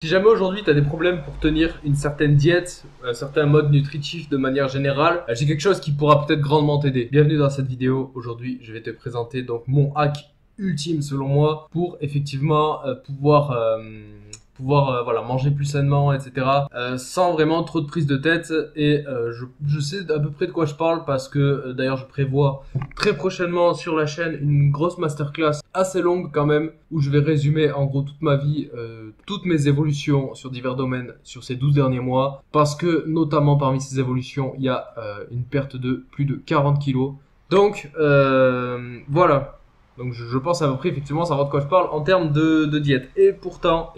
Si jamais aujourd'hui tu as des problèmes pour tenir une certaine diète, un certain mode nutritif de manière générale, j'ai quelque chose qui pourra peut-être grandement t'aider. Bienvenue dans cette vidéo. Aujourd'hui, je vais te présenter donc mon hack ultime selon moi pour effectivement pouvoir voilà, manger plus sainement, etc. Sans vraiment trop de prise de tête. Et je sais à peu près de quoi je parle parce que d'ailleurs je prévois très prochainement sur la chaîne une grosse masterclass assez longue quand même où je vais résumer en gros toute ma vie, toutes mes évolutions sur divers domaines sur ces 12 derniers mois, parce que notamment parmi ces évolutions il y a une perte de plus de 40 kilos. Donc voilà. Donc je pense à peu près effectivement savoir de quoi je parle en termes de diète. Et pourtant,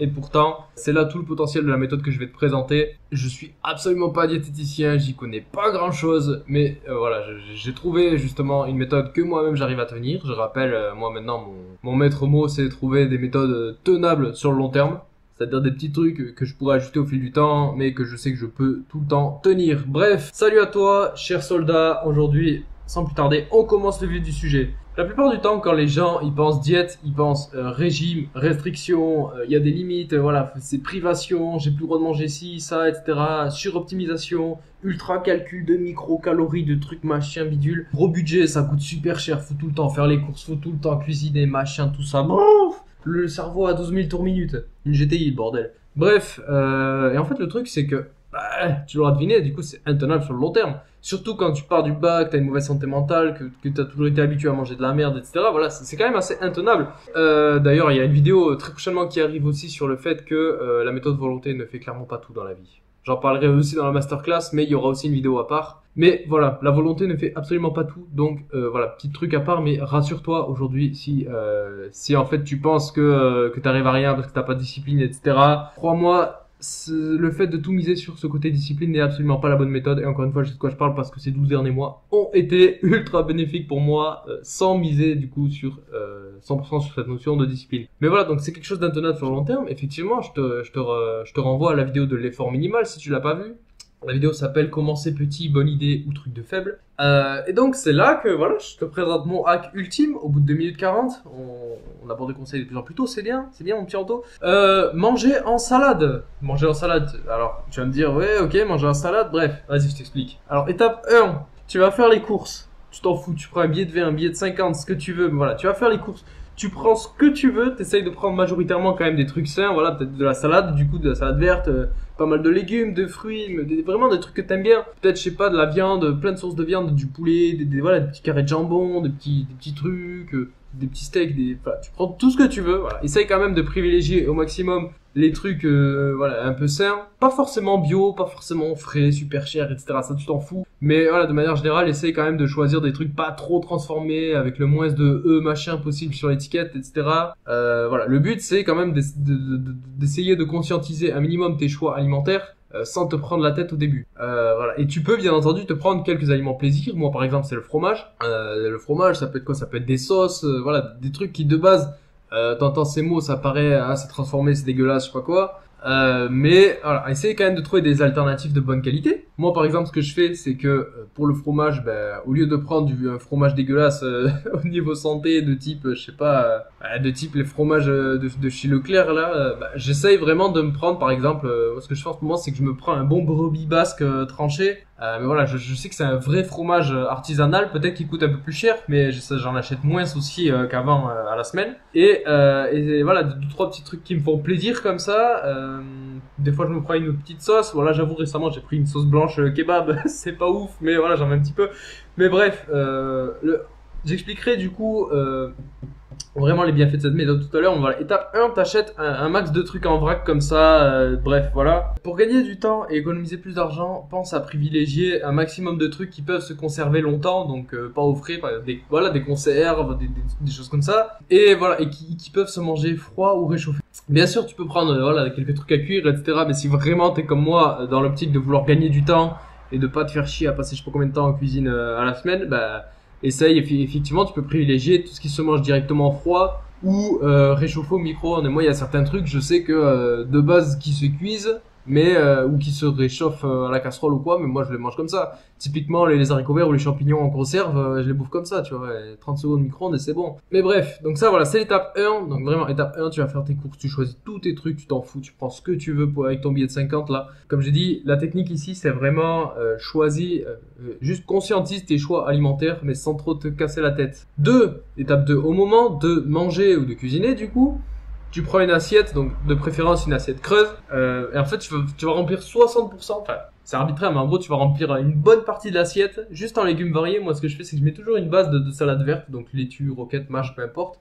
c'est là tout le potentiel de la méthode que je vais te présenter. Je suis absolument pas diététicien, j'y connais pas grand chose, mais voilà, j'ai trouvé justement une méthode que moi-même j'arrive à tenir. Je rappelle, moi maintenant mon maître mot c'est trouver des méthodes tenables sur le long terme. C'est-à-dire des petits trucs que je pourrais ajouter au fil du temps, mais que je sais que je peux tout le temps tenir. Bref, salut à toi, cher soldat. Aujourd'hui, sans plus tarder, on commence le vif du sujet. La plupart du temps, quand les gens ils pensent diète, ils pensent régime, restriction, il y a des limites, voilà, c'est privation, j'ai plus le droit de manger ci, ça, etc. Suroptimisation, ultra calcul de micro-calories, de trucs machin bidule. Gros budget, ça coûte super cher, faut tout le temps faire les courses, faut tout le temps cuisiner, machin, tout ça. Bref, le cerveau à 12 000 tours minute. Une GTI, bordel. Bref, et en fait le truc c'est que, tu l'auras deviné, du coup c'est intenable sur le long terme. Surtout quand tu pars du bac, t'as une mauvaise santé mentale, que t'as toujours été habitué à manger de la merde, etc. Voilà, c'est quand même assez intenable. D'ailleurs, il y a une vidéo très prochainement qui arrive aussi sur le fait que la méthode volonté ne fait clairement pas tout dans la vie. J'en parlerai aussi dans la masterclass, mais il y aura aussi une vidéo à part. Mais voilà, la volonté ne fait absolument pas tout. Donc voilà, petit truc à part, mais rassure-toi aujourd'hui, si en fait tu penses que t'arrives à rien parce que t'as pas de discipline, etc. Crois-moi, le fait de tout miser sur ce côté discipline n'est absolument pas la bonne méthode. Et encore une fois, je sais de quoi je parle parce que ces 12 derniers mois ont été ultra bénéfiques pour moi, sans miser du coup sur 100% sur cette notion de discipline. Mais voilà, donc c'est quelque chose d'intenable sur le long terme. Effectivement, je te renvoie à la vidéo de l'effort minimal si tu l'as pas vu. La vidéo s'appelle Commencer petit, bonne idée ou truc de faible. Et donc c'est là que voilà, je te présente mon hack ultime au bout de 2 minutes 40. On aborde des conseils de plus en plus tôt, c'est bien mon petit Anto. Manger en salade. Manger en salade. Alors tu vas me dire ouais ok manger en salade, bref, vas-y je t'explique. Alors étape 1, tu vas faire les courses. Tu t'en fous, tu prends un billet de 20, un billet de 50, ce que tu veux, mais voilà, tu vas faire les courses. Tu prends ce que tu veux, t'essayes de prendre majoritairement quand même des trucs sains, voilà, peut-être de la salade, du coup de la salade verte, pas mal de légumes, de fruits, vraiment des trucs que t'aimes bien. Peut-être, je sais pas, de la viande, plein de sources de viande, du poulet, voilà, des petits carrés de jambon, des petits trucs, des petits steaks, voilà, tu prends tout ce que tu veux, voilà. Essaye quand même de privilégier au maximum les trucs, voilà, un peu sains. Pas forcément bio, pas forcément frais, super cher, etc. Ça, tu t'en fous. Mais voilà, de manière générale, essaye quand même de choisir des trucs pas trop transformés, avec le moins de machin possible sur l'étiquette, etc. Voilà, le but, c'est quand même d'essayer de conscientiser un minimum tes choix alimentaires, sans te prendre la tête au début. Voilà. Et tu peux bien entendu te prendre quelques aliments plaisir. Moi par exemple c'est le fromage. Le fromage ça peut être quoi? Ça peut être des sauces, voilà, des trucs qui de base, t'entends ces mots, ça paraît, c'est transformé, c'est dégueulasse, je sais pas quoi. Mais voilà, essayez quand même de trouver des alternatives de bonne qualité. Moi par exemple ce que je fais c'est que pour le fromage, au lieu de prendre un fromage dégueulasse au niveau santé de type je sais pas, de type les fromages de chez Leclerc là, j'essaye vraiment de me prendre par exemple, ce que je fais en ce moment c'est que je me prends un bon brebis basque tranché. Mais voilà, je sais que c'est un vrai fromage artisanal, peut-être qu'il coûte un peu plus cher, mais j'en achète moins aussi qu'avant à la semaine. Et voilà, deux, trois petits trucs qui me font plaisir comme ça. Des fois, je me prends une petite sauce. Voilà, j'avoue, récemment, j'ai pris une sauce blanche kebab. C'est pas ouf, mais voilà, j'en mets un petit peu. Mais bref, j'expliquerai du coup vraiment les bienfaits de cette méthode tout à l'heure. Voilà, étape 1, t'achètes un max de trucs en vrac comme ça, bref, voilà. Pour gagner du temps et économiser plus d'argent, pense à privilégier un maximum de trucs qui peuvent se conserver longtemps, donc pas au frais, des conserves, des choses comme ça, et voilà, et qui peuvent se manger froid ou réchauffé. Bien sûr, tu peux prendre voilà quelques trucs à cuire, etc. Mais si vraiment t'es comme moi dans l'optique de vouloir gagner du temps et de pas te faire chier à passer je sais pas combien de temps en cuisine à la semaine, essaye, effectivement, tu peux privilégier tout ce qui se mange directement froid ou réchauffer au micro-ondes. Et moi, il y a certains trucs, je sais que de base, qui se cuisent, mais ou qui se réchauffent à la casserole ou quoi, mais moi je les mange comme ça. Typiquement les haricots verts ou les champignons en conserve, je les bouffe comme ça, tu vois, et 30 secondes micro-ondes et c'est bon. Mais bref, donc ça voilà, c'est l'étape 1, donc vraiment étape 1, tu vas faire tes courses, tu choisis tous tes trucs, tu t'en fous, tu prends ce que tu veux avec ton billet de 50 là. Comme j'ai dit, la technique ici c'est vraiment choisis, juste conscientise tes choix alimentaires mais sans trop te casser la tête. Étape 2, au moment de manger ou de cuisiner du coup, tu prends une assiette, donc de préférence une assiette creuse, et en fait tu vas remplir 60%, enfin c'est arbitraire, mais en gros tu vas remplir une bonne partie de l'assiette juste en légumes variés. Moi ce que je fais c'est que je mets toujours une base de salade verte, donc laitue, roquette, mâche, peu importe.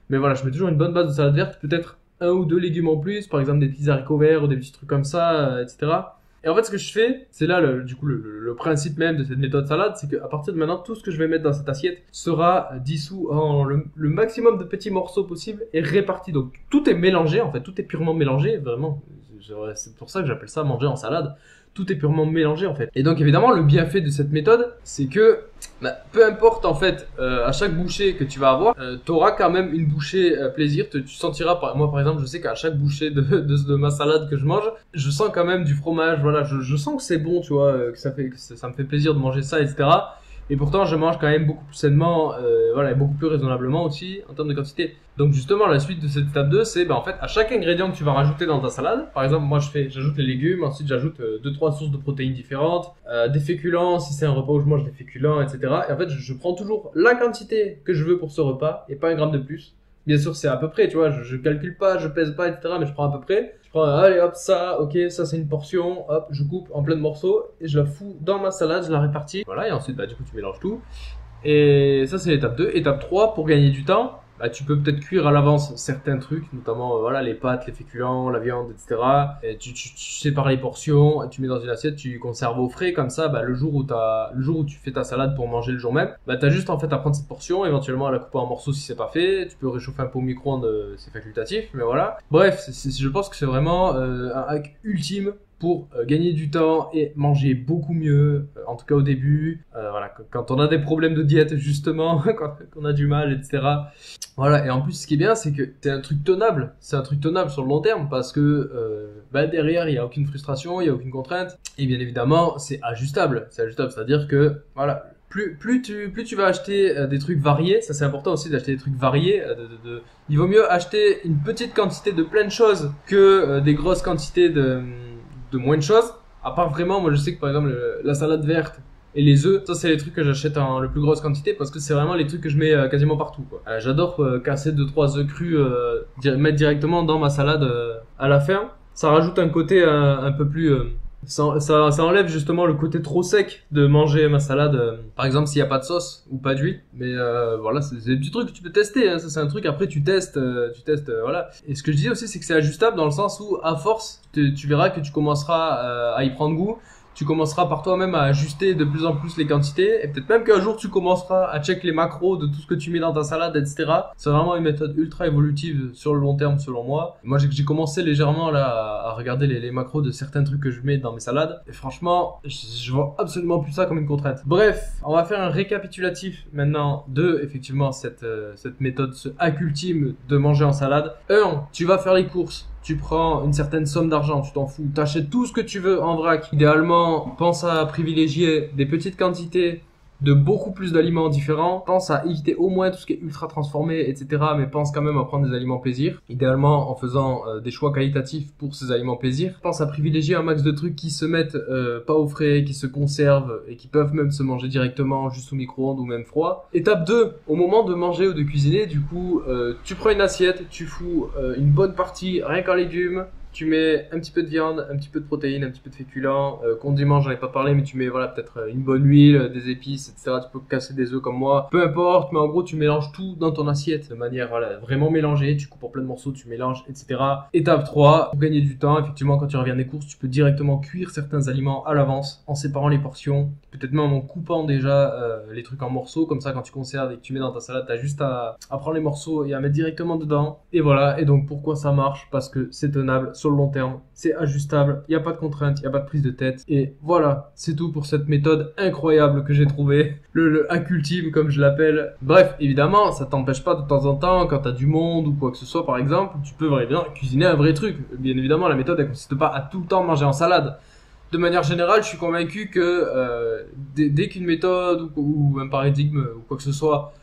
Mais voilà, je mets toujours une bonne base de salade verte, peut-être un ou deux légumes en plus, par exemple des petits haricots verts ou des petits trucs comme ça, etc. Et en fait, ce que je fais, c'est là le principe même de cette méthode salade, c'est qu'à partir de maintenant, tout ce que je vais mettre dans cette assiette sera dissous en le maximum de petits morceaux possibles et réparti. Donc tout est mélangé, en fait, tout est purement mélangé, vraiment. C'est pour ça que j'appelle ça manger en salade. Tout est purement mélangé en fait. Et donc évidemment le bienfait de cette méthode, c'est que peu importe en fait à chaque bouchée que tu vas avoir, tu auras quand même une bouchée plaisir. Tu sentiras, moi par exemple, je sais qu'à chaque bouchée de ma salade que je mange, je sens quand même du fromage. Voilà, je sens que c'est bon, tu vois, que ça me fait plaisir de manger ça, etc. Et pourtant, je mange quand même beaucoup plus sainement, voilà, et beaucoup plus raisonnablement aussi en termes de quantité. Donc justement, la suite de cette étape 2, c'est en fait à chaque ingrédient que tu vas rajouter dans ta salade. Par exemple, moi j'ajoute les légumes, ensuite j'ajoute 2-3 sources de protéines différentes, des féculents si c'est un repas où je mange des féculents, etc. Et en fait, je prends toujours la quantité que je veux pour ce repas et pas un gramme de plus. Bien sûr, c'est à peu près, tu vois, je calcule pas, je pèse pas, etc. Mais je prends à peu près. Je prends, allez hop, ça, ok, ça c'est une portion, hop, je coupe en plein de morceaux et je la fous dans ma salade, je la répartis. Voilà, et ensuite, du coup, tu mélanges tout. Et ça, c'est l'étape 2. Étape 3, pour gagner du temps, tu peux peut-être cuire à l'avance certains trucs, notamment voilà les pâtes, les féculents, la viande, etc. Et tu sépares les portions, tu mets dans une assiette, tu conserves au frais, comme ça, le jour où tu fais ta salade pour manger le jour même, t'as juste en fait à prendre cette portion, éventuellement à la couper en morceaux si c'est pas fait. Tu peux réchauffer un peu au micro-ondes, c'est facultatif, mais voilà. Bref, je pense que c'est vraiment un hack ultime pour gagner du temps et manger beaucoup mieux, en tout cas au début, voilà, quand on a des problèmes de diète justement, quand on a du mal, etc. Voilà, et en plus ce qui est bien, c'est que c'est un truc tenable sur le long terme, parce que derrière il y a aucune frustration, il y a aucune contrainte, et bien évidemment c'est ajustable, c'est-à-dire que voilà, plus tu vas acheter des trucs variés, ça c'est important aussi d'acheter des trucs variés, il vaut mieux acheter une petite quantité de plein de choses que des grosses quantités de moins de choses. À part vraiment, moi je sais que par exemple la salade verte et les œufs, ça c'est les trucs que j'achète en le plus grosse quantité, parce que c'est vraiment les trucs que je mets quasiment partout, quoi. J'adore casser 2-3 œufs crus, mettre directement dans ma salade à la fin. Ça rajoute un côté un peu plus ça enlève justement le côté trop sec de manger ma salade, par exemple s'il n'y a pas de sauce ou pas d'huile. Mais voilà, c'est des petits trucs que tu peux tester, hein. Ça c'est un truc, après tu testes, voilà. Et ce que je disais aussi, c'est que c'est ajustable dans le sens où à force tu verras que tu commenceras à y prendre goût. Tu commenceras par toi-même à ajuster de plus en plus les quantités, et peut-être même qu'un jour tu commenceras à check les macros de tout ce que tu mets dans ta salade, etc. C'est vraiment une méthode ultra évolutive sur le long terme selon moi. Moi j'ai commencé légèrement là à regarder les macros de certains trucs que je mets dans mes salades, et franchement je vois absolument plus ça comme une contrainte. Bref, on va faire un récapitulatif maintenant de effectivement cette méthode, ce hack ultime de manger en salade. 1. Tu vas faire les courses. Tu prends une certaine somme d'argent, tu t'en fous, t'achètes tout ce que tu veux en vrac. Idéalement, pense à privilégier des petites quantités de beaucoup plus d'aliments différents. Pense à éviter au moins tout ce qui est ultra transformé, etc. Mais pense quand même à prendre des aliments plaisir. Idéalement en faisant des choix qualitatifs pour ces aliments plaisir. Pense à privilégier un max de trucs qui se mettent pas au frais, qui se conservent et qui peuvent même se manger directement juste au micro-ondes ou même froid. Étape 2, au moment de manger ou de cuisiner, du coup, tu prends une assiette, tu fous une bonne partie rien qu'en légumes. Tu mets un petit peu de viande, un petit peu de protéines, un petit peu de féculents, condiments, j'en ai pas parlé, mais tu mets voilà peut-être une bonne huile, des épices, etc. Tu peux casser des œufs comme moi, peu importe, mais en gros tu mélanges tout dans ton assiette de manière vraiment mélangée. Tu coupes en plein de morceaux, tu mélanges, etc. Étape 3, pour gagner du temps, effectivement quand tu reviens des courses, tu peux directement cuire certains aliments à l'avance en séparant les portions, peut-être même en coupant déjà les trucs en morceaux, comme ça quand tu conserves et que tu mets dans ta salade, t'as juste à prendre les morceaux et à mettre directement dedans. Et voilà, et donc pourquoi ça marche? Parce que c'est tenable, sur le long terme. C'est ajustable, il n'y a pas de contrainte, il n'y a pas de prise de tête. Et voilà, c'est tout pour cette méthode incroyable que j'ai trouvée. Le hack ultime, comme je l'appelle. Bref, évidemment, ça t'empêche pas de temps en temps, quand t'as du monde ou quoi que ce soit, par exemple, tu peux vraiment cuisiner un vrai truc. Bien évidemment, la méthode, elle consiste pas à tout le temps manger en salade. De manière générale, je suis convaincu que dès qu'une méthode ou un paradigme ou quoi que ce soit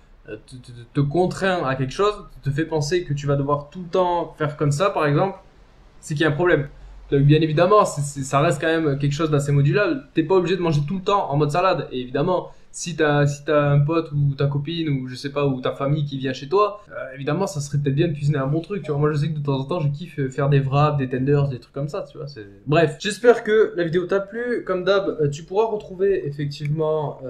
te contraint à quelque chose, te fait penser que tu vas devoir tout le temps faire comme ça, par exemple, c'est qu'il y a un problème. Donc, bien évidemment, ça reste quand même quelque chose d'assez modulable. T'es pas obligé de manger tout le temps en mode salade. Et évidemment, si t'as un pote ou ta copine ou je sais pas, ou ta famille qui vient chez toi, évidemment, ça serait peut-être bien de cuisiner un bon truc. Tu vois, moi, je sais que de temps en temps, je kiffe faire des wraps, des tenders, des trucs comme ça. Tu vois, bref. J'espère que la vidéo t'a plu. Comme d'hab, tu pourras retrouver effectivement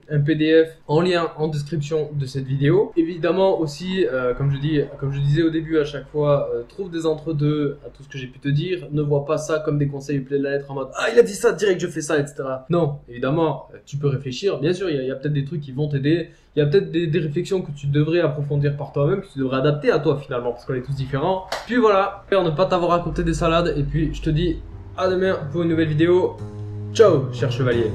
un PDF en lien en description de cette vidéo. Évidemment aussi, comme je disais au début à chaque fois, trouve des entre-deux à tout ce que j'ai pu te dire. Ne vois pas ça comme des conseils au pied de la lettre en mode ah il a dit ça direct je fais ça, etc. Non, évidemment, tu peux réfléchir. Bien sûr, il y a peut-être des trucs qui vont t'aider. Il y a peut-être des réflexions que tu devrais approfondir par toi-même, que tu devrais adapter à toi finalement, parce qu'on est tous différents. Puis voilà, j'espère ne pas t'avoir raconté des salades. Et puis je te dis à demain pour une nouvelle vidéo. Ciao, cher chevalier.